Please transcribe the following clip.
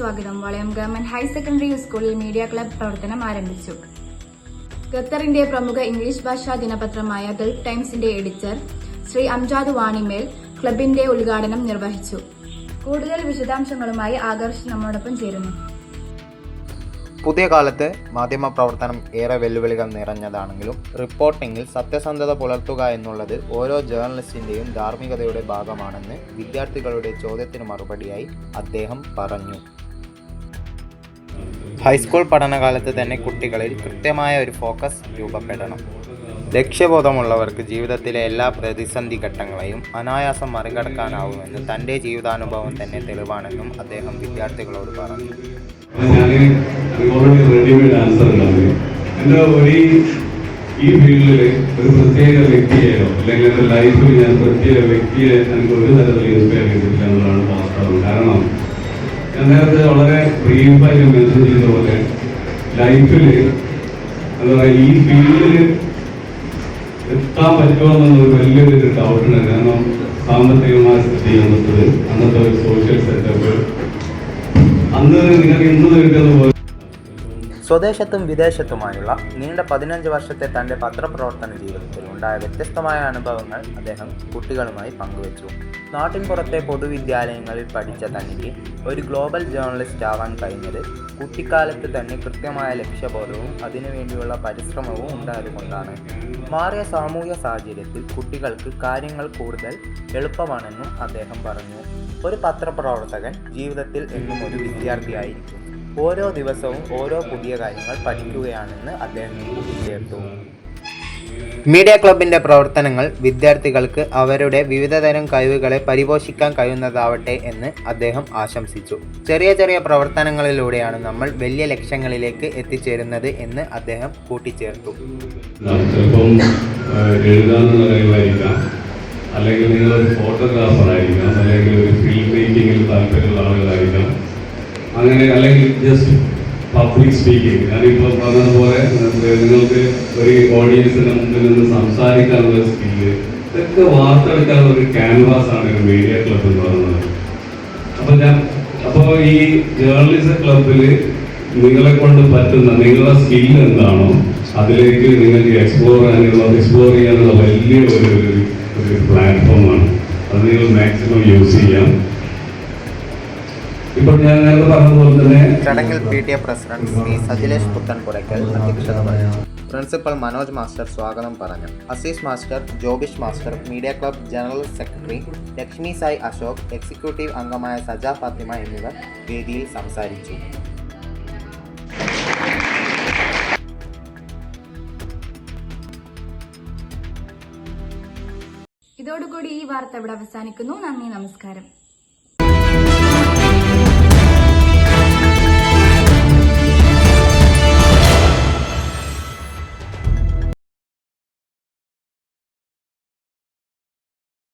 സ്വാഗതം. വളയം government higher secondary സ്കൂളിൽ മീഡിയ ക്ലബ് പ്രവർത്തനം ആരംഭിച്ചു. ഖത്തറിന്റെ പ്രമുഖ ഇംഗ്ലീഷ് ഭാഷാ ദിനപത്രമായ ഗൾഫ് ടൈംസിന്റെ എഡിറ്റർ ശ്രീ അംജാദ് വാണിമേൽ ക്ലബിന്റെ ഉദ്ഘാടനം നിർവഹിച്ചു. കൂടുതൽ വിശദാംശങ്ങളുമായി ആകർഷ് നമ്മോടൊപ്പം ചേരുന്നു. പുതിയ കാലത്ത് മാധ്യമപ്രവർത്തനം ഏറെ വെല്ലുവിളികൾ നിറഞ്ഞതാണെങ്കിലും റിപ്പോർട്ടിംഗിൽ സത്യസന്ധത പുലർത്തുക എന്നുള്ളത് ഓരോ ജേർണലിസ്റ്റിൻ്റെയും ധാർമ്മികതയുടെ ഭാഗമാണെന്ന് വിദ്യാർത്ഥികളുടെ ചോദ്യത്തിന് മറുപടിയായി അദ്ദേഹം പറഞ്ഞു. ഹൈസ്കൂൾ പഠനകാലത്ത് തന്നെ കുട്ടികളിൽ കൃത്യമായ ഒരു ഫോക്കസ് രൂപപ്പെടണം. ലക്ഷ്യബോധമുള്ളവർക്ക് ജീവിതത്തിലെ എല്ലാ പ്രതിസന്ധി ഘട്ടങ്ങളെയും അനായാസം മറികടക്കാനാവുമെന്ന് തൻ്റെ ജീവിതാനുഭവം തന്നെ തെളിവാണെന്നും അദ്ദേഹം വിദ്യാർത്ഥികളോട് പറഞ്ഞു. റെഡിമെയ്ഡ് ആൻസർ ഉണ്ടാവും. എൻ്റെ ഈ ഫീൽഡിൽ ഒരു പ്രത്യേക വ്യക്തിയെയോ അല്ലെങ്കിൽ എൻ്റെ ലൈഫിൽ ഞാൻ പ്രത്യേക വ്യക്തിയെ എനിക്ക് ഒരു തരത്തിൽ ഇൻസ്പയർ ചെയ്തിട്ടില്ല എന്നുള്ളതാണ് വാസ്തവം. കാരണം ഞാൻ നേരത്തെ വളരെ ബ്രീഫായി മെൻഷൻ ചെയ്ത പോലെ ലൈഫിൽ എന്താ പറയുക, ഈ ഫീൽഡിൽ എത്താൻ പറ്റുമോ എന്നുള്ളൊരു വലിയൊരു ഡൗട്ടുണ്ട്. കാരണം സാമ്പത്തികമായി ചെയ്യുന്നത് അന്നത്തെ ഒരു സോഷ്യൽ സെറ്റപ്പ് അന്ന് നിങ്ങൾക്ക് ഇന്ന് കിട്ടുന്നത്. സ്വദേശത്തും വിദേശത്തുമായുള്ള നീണ്ട 15 വർഷത്തെ തൻ്റെ പത്രപ്രവർത്തന ജീവിതത്തിൽ ഉണ്ടായ വ്യത്യസ്തമായ അനുഭവങ്ങൾ അദ്ദേഹം കുട്ടികളുമായി പങ്കുവച്ചു. നാട്ടിൻ പുറത്തെ പൊതുവിദ്യാലയങ്ങളിൽ പഠിച്ച തനിക്ക് ഒരു ഗ്ലോബൽ ജേർണലിസ്റ്റ് ആവാൻ കഴിഞ്ഞത് കുട്ടിക്കാലത്ത് തന്നെ കൃത്യമായ ലക്ഷ്യബോധവും അതിനുവേണ്ടിയുള്ള പരിശ്രമവും ഉണ്ടായതുകൊണ്ടാണ്. മാറിയ സാമൂഹ്യ സാഹചര്യത്തിൽ കുട്ടികൾക്ക് കാര്യങ്ങൾ കൂടുതൽ എളുപ്പമാണെന്നും അദ്ദേഹം പറഞ്ഞു. ഒരു പത്രപ്രവർത്തകൻ ജീവിതത്തിൽ എന്നും ഒരു വിദ്യാർത്ഥിയായിരിക്കും. ഓരോ ദിവസവും ഓരോ പുതിയ കാര്യങ്ങൾ പഠിക്കുകയാണെന്ന് അദ്ദേഹം കൂട്ടിച്ചേർത്തു. മീഡിയ ക്ലബിൻ്റെ പ്രവർത്തനങ്ങൾ വിദ്യാർത്ഥികൾക്ക് അവരുടെ വിവിധതരം കഴിവുകളെ പരിപോഷിക്കാൻ കഴിയുന്നതാവട്ടെ എന്ന് അദ്ദേഹം ആശംസിച്ചു. ചെറിയ ചെറിയ പ്രവർത്തനങ്ങളിലൂടെയാണ് നമ്മൾ വലിയ ലക്ഷ്യങ്ങളിലേക്ക് എത്തിച്ചേരുന്നത് എന്ന് അദ്ദേഹം കൂട്ടിച്ചേർത്തു. അല്ലെങ്കിൽ നിങ്ങളൊരു ഫോട്ടോഗ്രാഫർ ആയിരിക്കാം, അല്ലെങ്കിൽ ഒരു ഫിലിം മേക്കിങ്ങിൽ താല്പര്യമുള്ള ആളുകളായിരിക്കാം, അങ്ങനെ അല്ലെങ്കിൽ ജസ്റ്റ് പബ്ലിക് സ്പീക്കിംഗ്. ഞാനിപ്പോൾ പറഞ്ഞതുപോലെ നിങ്ങൾക്ക് ഒരു ഓഡിയൻസിന് മുമ്പിൽ നിന്ന് സംസാരിക്കാനുള്ള സ്കില്ല്, ഇതൊക്കെ വാർത്തെടുക്കാനുള്ള ഒരു ക്യാൻവാസാണ് ഒരു മീഡിയ ക്ലബ് എന്ന് പറയുന്നത്. അപ്പോൾ ഈ ജേർണലിസം ക്ലബിൽ നിങ്ങളെ കൊണ്ട് പറ്റുന്ന നിങ്ങളുടെ സ്കില്ല് എന്താണോ അതിലേക്ക് നിങ്ങൾക്ക് എക്സ്പ്ലോർ ചെയ്യാനുള്ള വലിയ ഒരു പ്ലാറ്റ്ഫോമാണ്. അത് നിങ്ങൾ മാക്സിമം യൂസ് ചെയ്യാം. ഇപ്പോൾ ഞാൻ നേരത്തെ പറഞ്ഞതുപോലെ തന്നെ ചടങ്ങിൽ PTA പ്രസിഡന്റ് ശ്രീ സജിലേഷ് പുത്തൻപുരയ്ക്കൽ അധ്യക്ഷത വഹിച്ചു. പ്രിൻസിപ്പൽ മനോജ് മാസ്റ്റർ സ്വാഗതം പറഞ്ഞു. Azeez master, Jobish master, media club general secretary Lakshmi Sai Ashok, executive അംഗമായ സജ ഫാത്തിമ എന്നിവർ വേദിയിൽ സംസാരിച്ചു. ഇതോടുകൂടി ഈ വാർത്ത ഇവിടെ അവസാനിക്കുന്നു. നന്ദി, നമസ്കാരം.